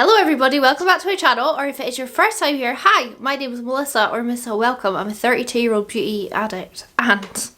Hello everybody, welcome back to my channel, or if it is your first time here, hi, my name is Melissa, or Missa, welcome. I'm a 32-year-old beauty addict and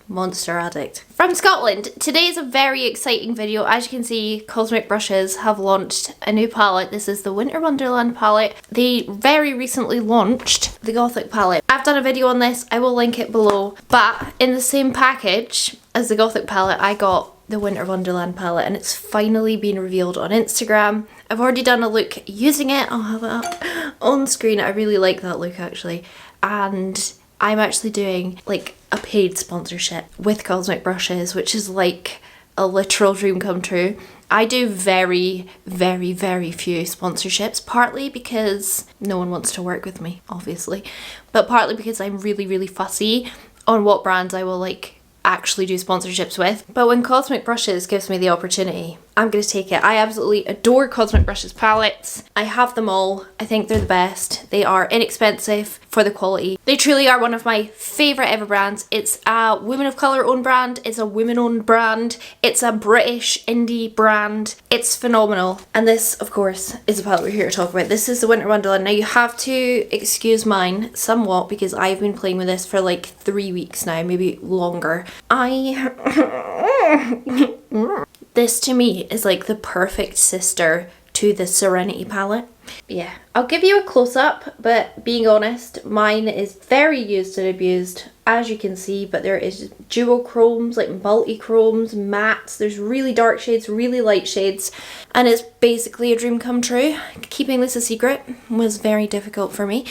monster addict from Scotland. Today is a very exciting video. As you can see, Cosmic Brushes have launched a new palette. This is the Winter Wonderland palette. They very recently launched the Gothic palette. I've done a video on this, I will link it below, but in the same package as the Gothic palette, I got the Winter Wonderland palette, and it's finally been revealed on Instagram. I've already done a look using it. I'll have it up on screen. I really like that look actually, and I'm actually doing like a paid sponsorship with Cosmic Brushes, which is like a literal dream come true. I do very few sponsorships, partly because no one wants to work with me, obviously, but partly because I'm really fussy on what brands I will like actually do sponsorships with. But when Cosmic Brushes gives me the opportunity, I'm gonna take it. I absolutely adore Cosmic Brushes palettes. I have them all. I think they're the best. They are inexpensive for the quality. They truly are one of my favourite ever brands. It's a women of colour owned brand. It's a women owned brand. It's a British indie brand. It's phenomenal. And this, of course, is the palette we're here to talk about. This is the Winter Wonderland. Now you have to excuse mine somewhat because I've been playing with this for like 3 weeks now, maybe longer. This to me is like the perfect sister to the Serenity palette. Yeah, I'll give you a close-up, but being honest, mine is very used and abused, as you can see, but there is duochromes, like multi-chromes, mattes, there's really dark shades, really light shades, and it's basically a dream come true. Keeping this a secret was very difficult for me.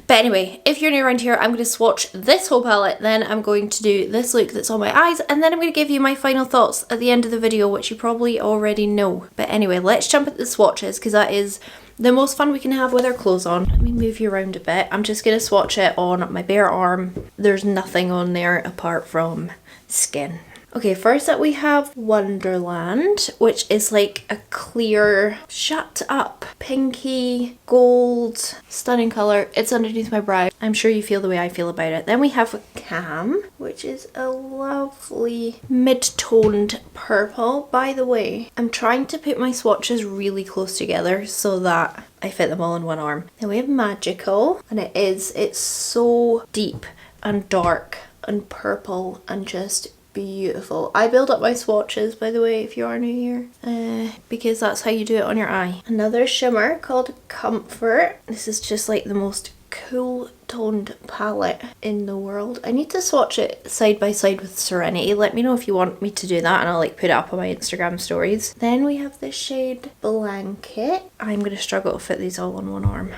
But anyway, if you're new around here, I'm going to swatch this whole palette, then I'm going to do this look that's on my eyes, and then I'm going to give you my final thoughts at the end of the video, which you probably already know. But anyway, let's jump at the swatches, because that is the most fun we can have with our clothes on. Let me move you around a bit. I'm just going to swatch it on my bare arm. There's nothing on there apart from skin. Okay, first up we have Wonderland, which is like a clear, shut up, pinky, gold, stunning colour. It's underneath my brow. I'm sure you feel the way I feel about it. Then we have Cam, which is a lovely mid-toned purple. By the way, I'm trying to put my swatches really close together so that I fit them all in one arm. Then we have Magical, and it's so deep and dark and purple and just beautiful. I build up my swatches, by the way, if you are new here, because that's how you do it on your eye. Another shimmer called Comfort. This is just like the most cool toned palette in the world. I need to swatch it side by side with Serenity. Let me know if you want me to do that and I'll like put it up on my Instagram stories. Then we have the shade Blanket. I'm gonna struggle to fit these all on one arm.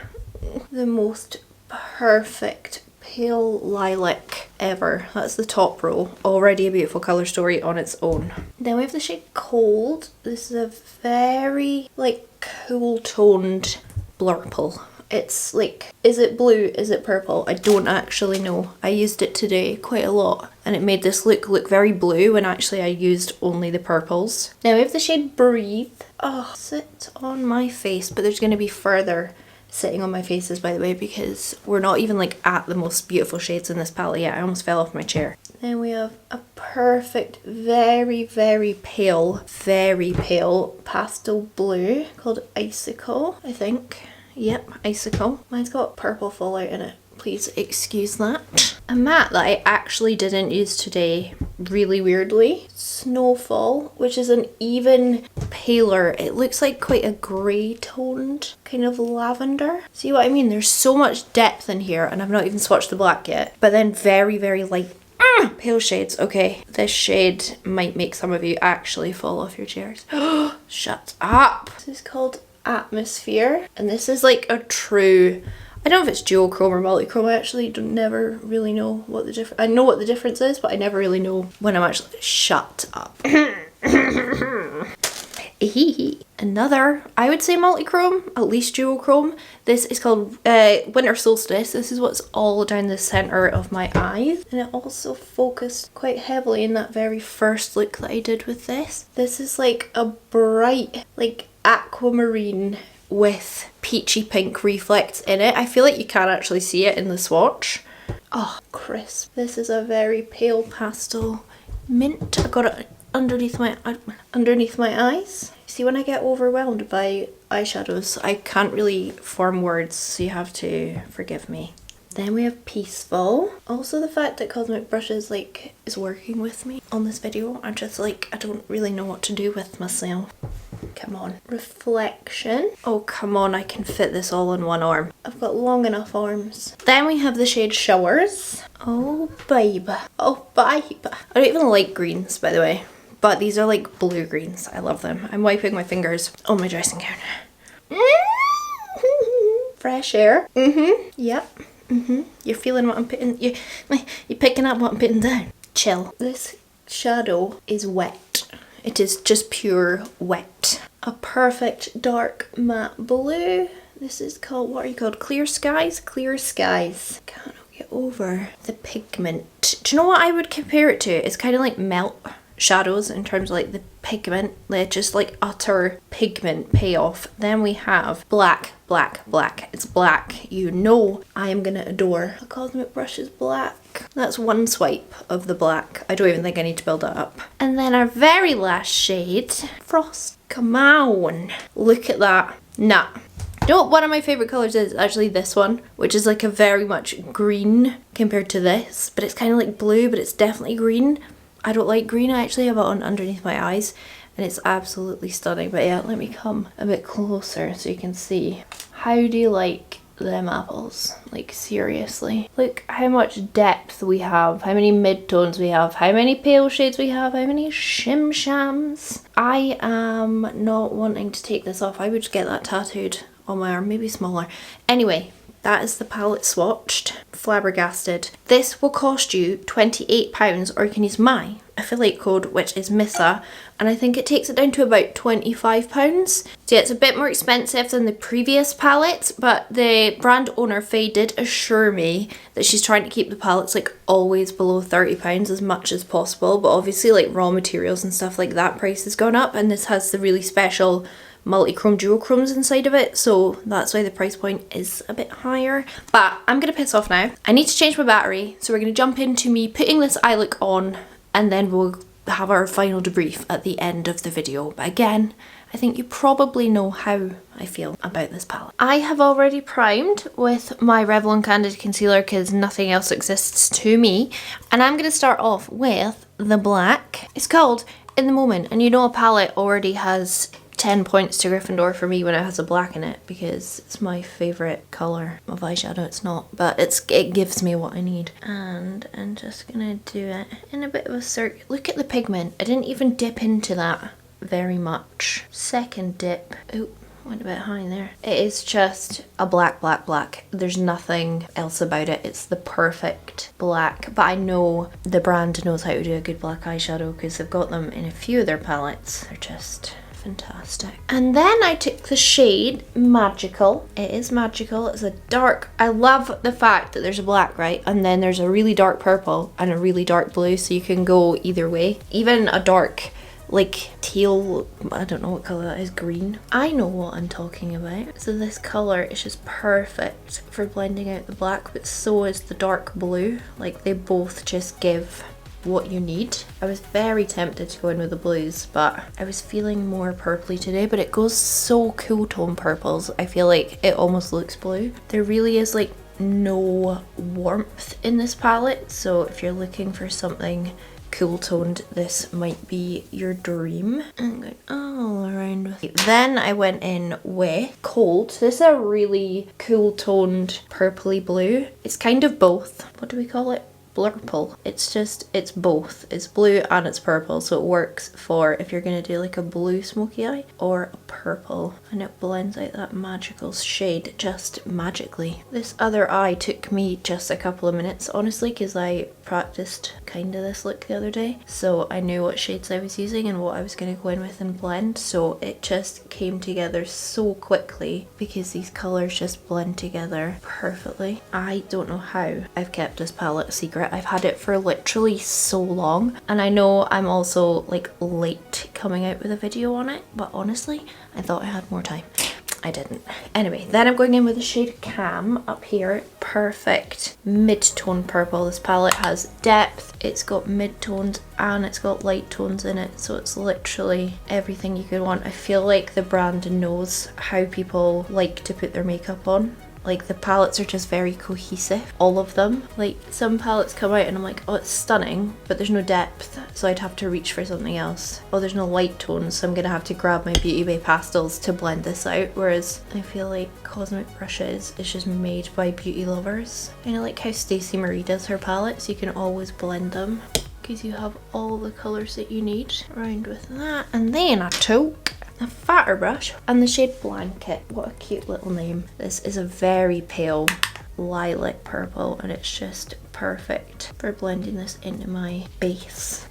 The most perfect pale lilac ever. That's the top row. Already a beautiful colour story on its own. Then we have the shade Cold. This is a very like cool toned blurple. It's like, is it blue? Is it purple? I don't actually know. I used it today quite a lot and it made this look very blue when actually I used only the purples. Now we have the shade Breathe. Oh, sit on my face, but there's going to be further sitting on my faces, by the way, because we're not even like at the most beautiful shades in this palette yet. I almost fell off my chair. Then we have a perfect, very pale pastel blue called Icicle, I think. Yep, Icicle. Mine's got purple fallout in it. Please excuse that. A matte that I actually didn't use today, really weirdly. Snowfall, which is an even paler, it looks like quite a grey toned kind of lavender. See what I mean? There's so much depth in here, and I've not even swatched the black yet. But then very light pale shades. Okay, this shade might make some of you actually fall off your chairs. Shut up. This is called Atmosphere, and this is like a true, I don't know if it's duochrome or multichrome. I actually never really know what the difference. I know what the difference is, but I never really know when I'm actually. Shut up. Another, I would say multichrome, at least duochrome. This is called Winter Solstice. This is what's all down the centre of my eyes, and it also focused quite heavily in that very first look that I did with this. This is like a bright, like aquamarine with peachy pink reflects in it. I feel like you can actually see it in the swatch. Oh, crisp. This is a very pale pastel mint. I got it underneath my eyes. See, when I get overwhelmed by eyeshadows. I can't really form words, so you have to forgive me. Then we have Peaceful. Also the fact that Cosmic Brushes like is working with me on this video. I'm just like, I don't really know what to do with myself. Come on. Reflection. Oh, come on, I can fit this all in one arm. I've got long enough arms. Then we have the shade Showers. Oh, babe. Oh, babe. I don't even like greens, by the way. But these are like blue greens. I love them. I'm wiping my fingers on my dressing gown. Fresh air. Yep. You're feeling what I'm putting, you're picking up what I'm putting down. Chill. This shadow is wet. It is just pure wet. A perfect dark matte blue. This is called, what are you called? Clear Skies? Clear Skies. Can't get over the pigment. Do you know what I would compare it to? It's kind of like melt shadows in terms of like the pigment. They're just like utter pigment payoff. Then we have black. It's black. You know I am gonna adore a Cosmic Brushes black. That's one swipe of the black. I don't even think I need to build that up. And then our very last shade, Frost. Come on. Look at that. Nah. You know what one of my favourite colours is? Actually this one, which is like a very much green compared to this. But it's kind of like blue, but it's definitely green. I don't like green. I actually have it on underneath my eyes and it's absolutely stunning. But yeah, let me come a bit closer so you can see. How do you like them apples? Like seriously. Look how much depth we have, how many mid-tones we have, how many pale shades we have, how many shim-shams. I am not wanting to take this off. I would get that tattooed on my arm, maybe smaller. Anyway, that is the palette swatched. Flabbergasted. This will cost you £28, or you can use my affiliate code, which is Missa, and I think it takes it down to about £25. So yeah, it's a bit more expensive than the previous palettes, but the brand owner Faye did assure me that she's trying to keep the palettes like always below £30 as much as possible, but obviously like raw materials and stuff like that price has gone up, and this has the really special multi-chrome duochromes inside of it, so that's why the price point is a bit higher. But I'm gonna piss off now. I need to change my battery, so we're gonna jump into me putting this eye look on, and then we'll have our final debrief at the end of the video. But again, I think you probably know how I feel about this palette. I have already primed with my Revlon Candid Concealer because nothing else exists to me, and I'm gonna start off with the black. It's called In the Moment, and you know a palette already has 10 points to Gryffindor for me when it has a black in it, because it's my favourite colour of eyeshadow. It's not, but it gives me what I need. And I'm just gonna do it in a bit of a circle. Look at the pigment. I didn't even dip into that very much. Second dip. Oh, went a bit high there. It is just a black. There's nothing else about it. It's the perfect black, but I know the brand knows how to do a good black eyeshadow because they've got them in a few of their palettes. They're just fantastic. And then I took the shade Magical. It is magical. It's a dark, I love the fact that there's a black, right? And then there's a really dark purple and a really dark blue, so you can go either way. Even a dark like teal, I don't know what colour that is, green. I know what I'm talking about. So this colour is just perfect for blending out the black, but so is the dark blue. Like they both just give what you need. I was very tempted to go in with the blues, but I was feeling more purpley today, but it goes so cool tone purples. I feel like it almost looks blue. There really is like no warmth in this palette, so if you're looking for something cool toned, this might be your dream. I'm going all around with it. Then I went in with Cold. This is a really cool toned purpley blue. It's kind of both. What do we call it? Blurple. It's both. It's blue and it's purple, so it works for if you're gonna do like a blue smoky eye or a purple, and it blends out that magical shade just magically. This other eye took me just a couple of minutes, honestly, because I practiced kind of this look the other day, so I knew what shades I was using and what I was gonna go in with and blend, so it just came together so quickly because these colours just blend together perfectly. I don't know how I've kept this palette a secret. I've had it for literally so long, and I know I'm also like late coming out with a video on it, but honestly I thought I had more time. I didn't. Anyway, then I'm going in with the shade Cam up here. Perfect mid-tone purple. This palette has depth, it's got mid-tones, and it's got light tones in it. So it's literally everything you could want. I feel like the brand knows how people like to put their makeup on. Like the palettes are just very cohesive, all of them. Like some palettes come out and I'm like, oh, it's stunning, but there's no depth, so I'd have to reach for something else. Oh, there's no light tones, so I'm gonna have to grab my Beauty Bay pastels to blend this out. Whereas I feel like Cosmic Brushes is just made by beauty lovers. Kind of like how Stacey Marie does her palettes, you can always blend them because you have all the colours that you need. Around with that, and then I took a fatter brush and the shade Blanket. What a cute little name. This is a very pale lilac purple and it's just perfect for blending this into my base.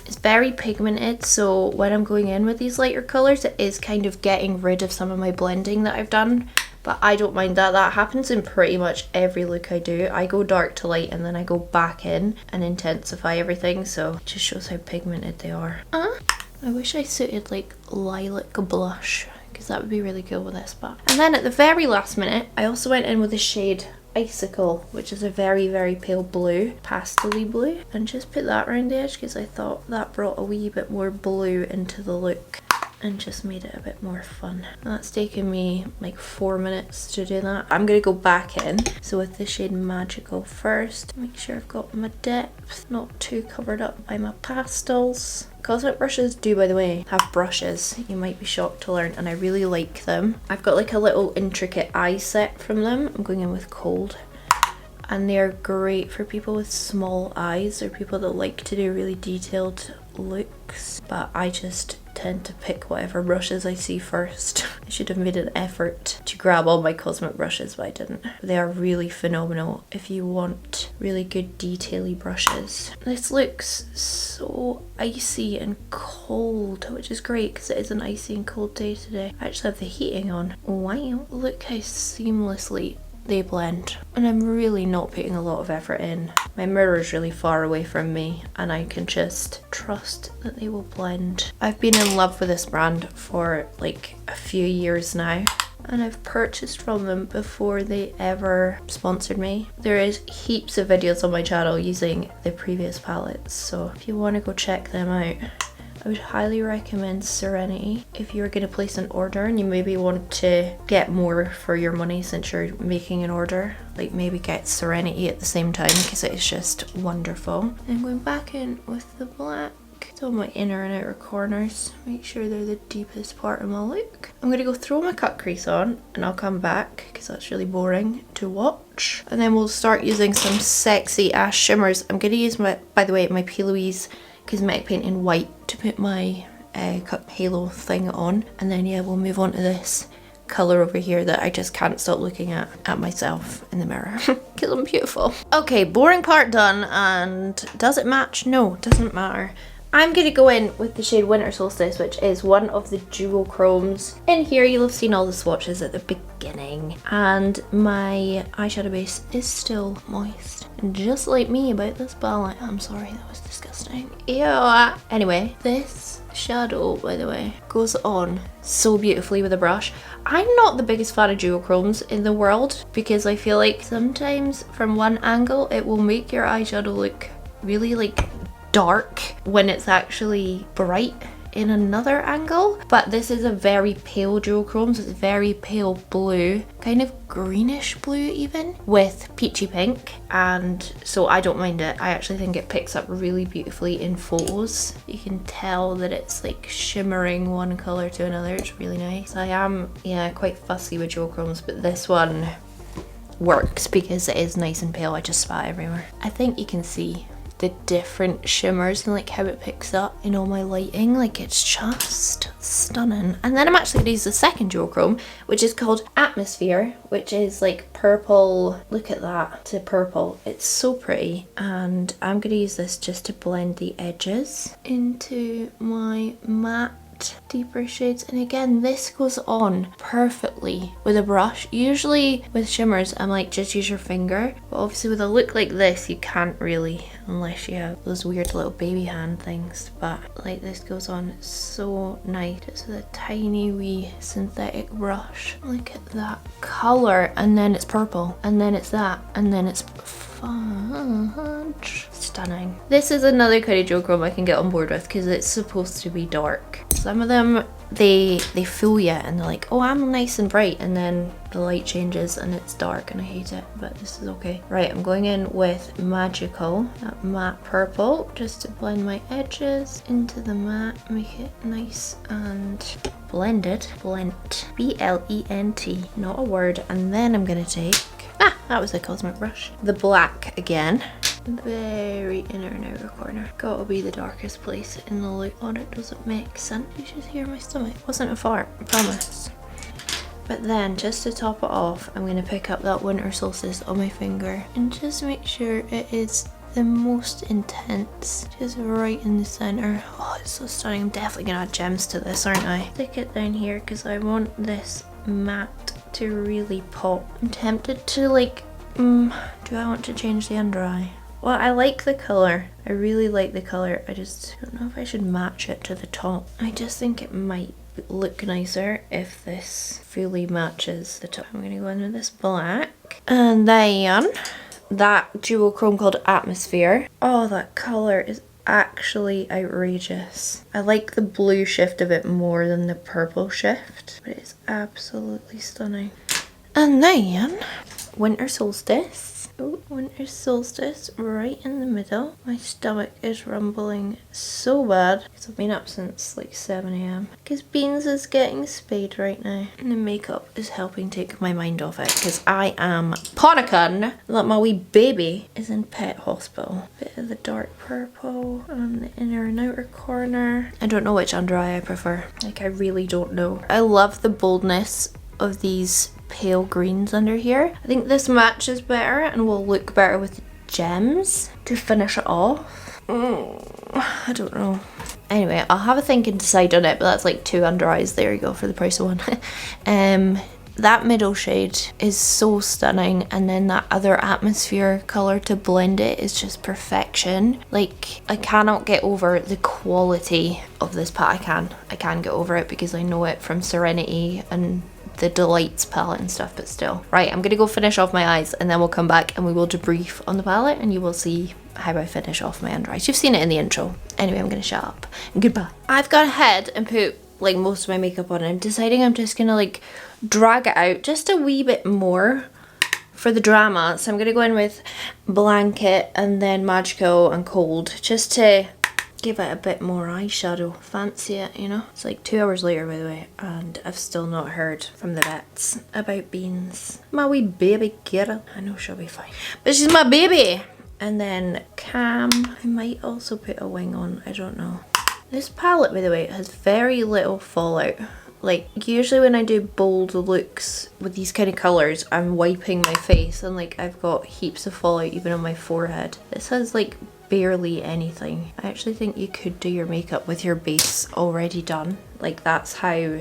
It's very pigmented, so when I'm going in with these lighter colours, it is kind of getting rid of some of my blending that I've done. But I don't mind that. That happens in pretty much every look I do. I go dark to light and then I go back in and intensify everything, so it just shows how pigmented they are. I wish I suited like lilac blush because that would be really cool with this. But and then at the very last minute, I also went in with the shade Icicle, which is a very, very pale blue, pastel-y blue, and just put that around the edge because I thought that brought a wee bit more blue into the look and just made it a bit more fun. That's taken me like 4 minutes to do that. I'm gonna go back in. So with the shade Magical first, make sure I've got my depth, not too covered up by my pastels. Cosmic Brushes do, by the way, have brushes. You might be shocked to learn, and I really like them. I've got like a little intricate eye set from them. I'm going in with Cold. And they're great for people with small eyes or people that like to do really detailed looks. But I just tend to pick whatever brushes I see first. I should have made an effort to grab all my Cosmic Brushes, but I didn't. They are really phenomenal if you want really good detail-y brushes. This looks so icy and cold, which is great because it is an icy and cold day today. I actually have the heating on. Wow, look how seamlessly they blend, and I'm really not putting a lot of effort in. My mirror is really far away from me and I can just trust that they will blend. I've been in love with this brand for like a few years now, and I've purchased from them before they ever sponsored me. There is heaps of videos on my channel using the previous palettes, so if you want to go check them out, I would highly recommend Serenity if you're going to place an order and you maybe want to get more for your money since you're making an order. Like maybe get Serenity at the same time because it is just wonderful. And going back in with the black, it's on my inner and outer corners. Make sure they're the deepest part of my look. I'm going to go throw my cut crease on and I'll come back because that's really boring to watch. And then we'll start using some sexy ash shimmers. I'm going to use my, by the way, my P. Louise Cosmetic Paint in white to put my halo thing on, and then yeah, we'll move on to this colour over here that I just can't stop looking at myself in the mirror because I'm beautiful. Okay, boring part done, and does it match? No, it doesn't matter. I'm going to go in with the shade Winter Solstice, which is one of the duochromes. In here you'll have seen all the swatches at the beginning, and my eyeshadow base is still moist. Just like me about this palette. I'm sorry, that was disgusting. Ew. Anyway, this shadow, by the way, goes on so beautifully with a brush. I'm not the biggest fan of duochromes in the world because I feel like sometimes from one angle it will make your eyeshadow look really like dark when it's actually bright in another angle. But this is a very pale duochrome, so it's very pale blue, kind of greenish blue even, with peachy pink, and so I don't mind it. I actually think it picks up really beautifully in photos. You can tell that it's like shimmering one colour to another. It's really nice. I am, yeah, quite fussy with duochromes, but this one works because it is nice and pale. I just spat everywhere. I think you can see the different shimmers and like how it picks up in all my lighting. Like it's just stunning. And then I'm actually going to use the second duochrome, which is called Atmosphere, which is like purple. Look at that, to purple. It's so pretty. And I'm going to use this just to blend the edges into my matte deeper shades. And again, this goes on perfectly with a brush. Usually with shimmers, I'm like, just use your finger. But obviously with a look like this, you can't really, unless you have those weird little baby hand things. But like this goes on so nice, just with a tiny wee synthetic brush. Look at that color, and then it's purple, and then it's that, and then it's fudge. Stunning. This is another kind of duochrome I can get on board with because it's supposed to be dark. Some of them, they fool you and they're like, oh, I'm nice and bright, and then the light changes and it's dark and I hate it, but this is okay. Right, I'm going in with Magical, that matte purple, just to blend my edges into the matte, make it nice and blended. Blent. B-L-E-N-T, not a word. And then I'm gonna take, that was the Cosmic brush. The black again. Very inner and outer corner. Gotta be the darkest place in the look. Oh, it doesn't make sense. You should hear my stomach. It wasn't a fart, I promise. But then, just to top it off, I'm gonna pick up that Winter Solstice on my finger and just make sure it is the most intense, just right in the center. Oh, it's so stunning. I'm definitely gonna add gems to this, aren't I? Stick it down here because I want this matte to really pop. I'm tempted to like, do I want to change the under eye? Well, I like the colour. I really like the colour. I just don't know if I should match it to the top. I just think it might look nicer if this fully matches the top. I'm going to go in with this black. And then that duochrome called Atmosphere. Oh, that colour is actually outrageous. I like the blue shift of it more than the purple shift, but it's absolutely stunning. And then Winter Solstice. Oh, Winter Solstice right in the middle. My stomach is rumbling so bad because I've been up since like 7 AM. Because Beans is getting spayed right now. And the makeup is helping take my mind off it because I am panicking that my wee baby is in pet hospital. Bit of the dark purple on the inner and outer corner. I don't know which under eye I prefer. Like, I really don't know. I love the boldness of these pale greens under here. I think this matches better and will look better with gems to finish it off. I don't know. Anyway, I'll have a think and decide on it, but that's like 2 under eyes. There you go for the price of one. That middle shade is so stunning, and then that other Atmosphere color to blend it is just perfection. Like, I cannot get over the quality of this palette. I can get over it because I know it from Serenity and the Delights palette and stuff, but still. Right, I'm gonna go finish off my eyes and then we'll come back and we will debrief on the palette and you will see how I finish off my under eyes. You've seen it in the intro. Anyway, I'm gonna shut up and goodbye. I've gone ahead and put like most of my makeup on. I'm deciding I'm just gonna like drag it out just a wee bit more for the drama. So I'm gonna go in with Blanket and then Magical and Cold just to give it a bit more eyeshadow. Fancy it, you know? It's like 2 hours later, by the way, and I've still not heard from the vets about Beans. My wee baby girl. I know she'll be fine, but she's my baby. And then Cam, I might also put a wing on, I don't know. This palette, by the way, has very little fallout. Like, usually when I do bold looks with these kind of colours, I'm wiping my face and like I've got heaps of fallout even on my forehead. This has like barely anything. I actually think you could do your makeup with your base already done. Like, that's how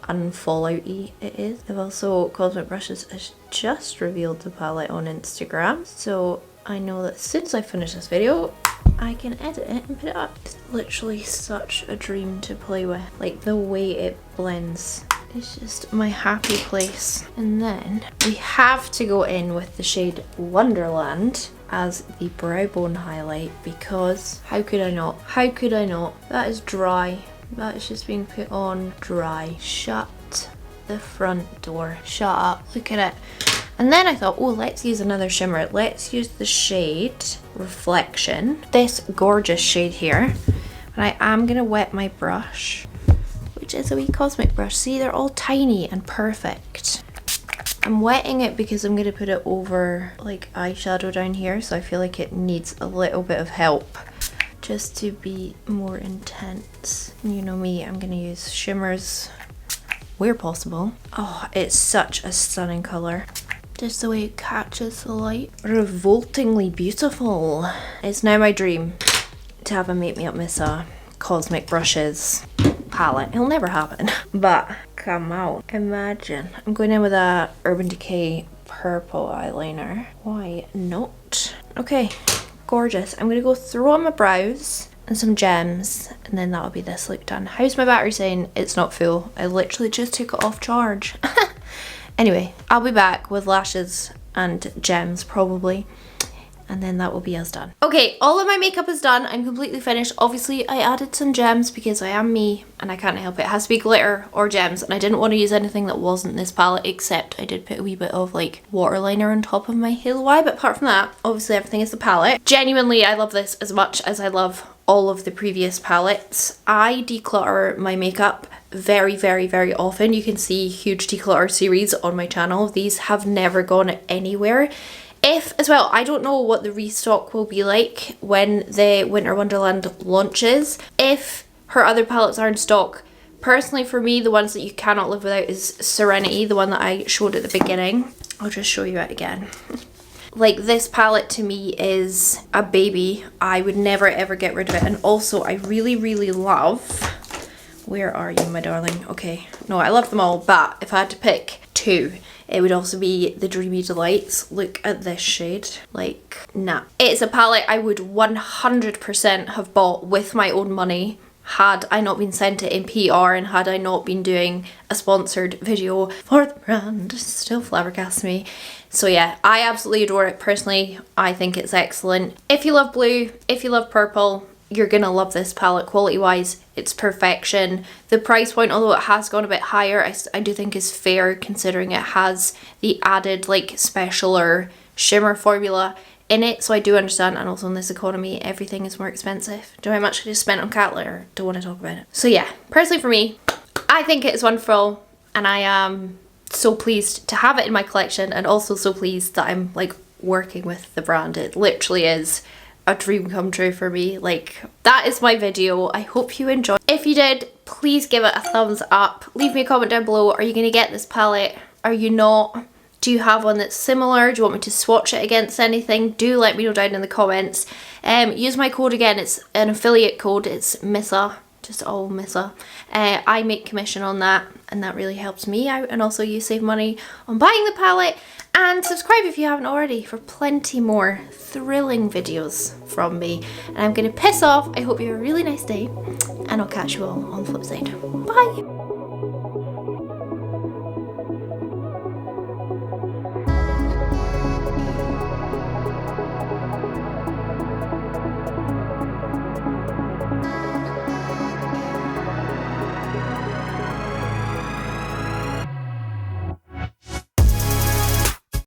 unfallouty it is. I've also, Cosmic Brushes has just revealed the palette on Instagram, so I know that since I finish this video, I can edit it and put it up. It's literally such a dream to play with. Like, the way it blends. It's just my happy place. And then we have to go in with the shade Wonderland as the brow bone highlight, because how could I not? How could I not? That is dry. That is just being put on dry. Shut the front door. Shut up. Look at it. And then I thought, oh, let's use another shimmer. Let's use the shade Reflection. This gorgeous shade here. And I am going to wet my brush, which is a wee Cosmic brush. See, they're all tiny and perfect. I'm wetting it because I'm going to put it over like eyeshadow down here, so I feel like it needs a little bit of help just to be more intense. You know me, I'm going to use shimmers where possible. Oh, it's such a stunning colour. Just the way it catches the light. Revoltingly beautiful. It's now my dream to have a Makemeupmissa Cosmic Brushes palette. It'll never happen. But come out. Imagine. I'm going in with a Urban Decay purple eyeliner. Why not? Okay, gorgeous. I'm gonna go throw on my brows and some gems, and then that'll be this look done. How's my battery saying? It's not full. I literally just took it off charge. Anyway, I'll be back with lashes and gems probably, and then that will be us done. Okay, all of my makeup is done. I'm completely finished. Obviously, I added some gems because I am me and I can't help it. It has to be glitter or gems, and I didn't want to use anything that wasn't this palette, except I did put a wee bit of like waterliner on top of my Halo Eye, but apart from that, obviously everything is the palette. Genuinely, I love this as much as I love all of the previous palettes. I declutter my makeup very, very, very often. You can see huge declutter series on my channel. These have never gone anywhere. If, as well, I don't know what the restock will be like when the Winter Wonderland launches. If her other palettes are in stock, personally for me, the ones that you cannot live without is Serenity, the one that I showed at the beginning. I'll just show you it again. Like, this palette to me is a baby. I would never ever get rid of it. And also, I really, really love... Where are you, my darling? Okay. No, I love them all, but if I had to pick two, it would also be the Dreamy Delights. Look at this shade. Like, nah. It's a palette I would 100% have bought with my own money had I not been sent it in PR and had I not been doing a sponsored video for the brand. Still flabbergasts me. So yeah, I absolutely adore it. Personally, I think it's excellent. If you love blue, if you love purple, you're gonna love this palette. Quality wise, it's perfection. The price point, although it has gone a bit higher, I do think is fair considering it has the added like specialer shimmer formula in it. So I do understand, and also in this economy, everything is more expensive. Do you know how much I just spent on cat litter? Don't want to talk about it. So yeah, personally for me, I think it is wonderful, and I am so pleased to have it in my collection, and also so pleased that I'm like working with the brand. It literally is a dream come true for me. Like, that is my video. I hope you enjoyed. If you did, please give it a thumbs up. Leave me a comment down below. Are you going to get this palette? Are you not? Do you have one that's similar? Do you want me to swatch it against anything? Do let me know down in the comments. Use my code again. It's an affiliate code. It's Missa. Just all Missa. I make commission on that, and that really helps me out, and also you save money on buying the palette. And subscribe if you haven't already for plenty more thrilling videos from me. And I'm going to piss off. I hope you have a really nice day, and I'll catch you all on the flip side. Bye!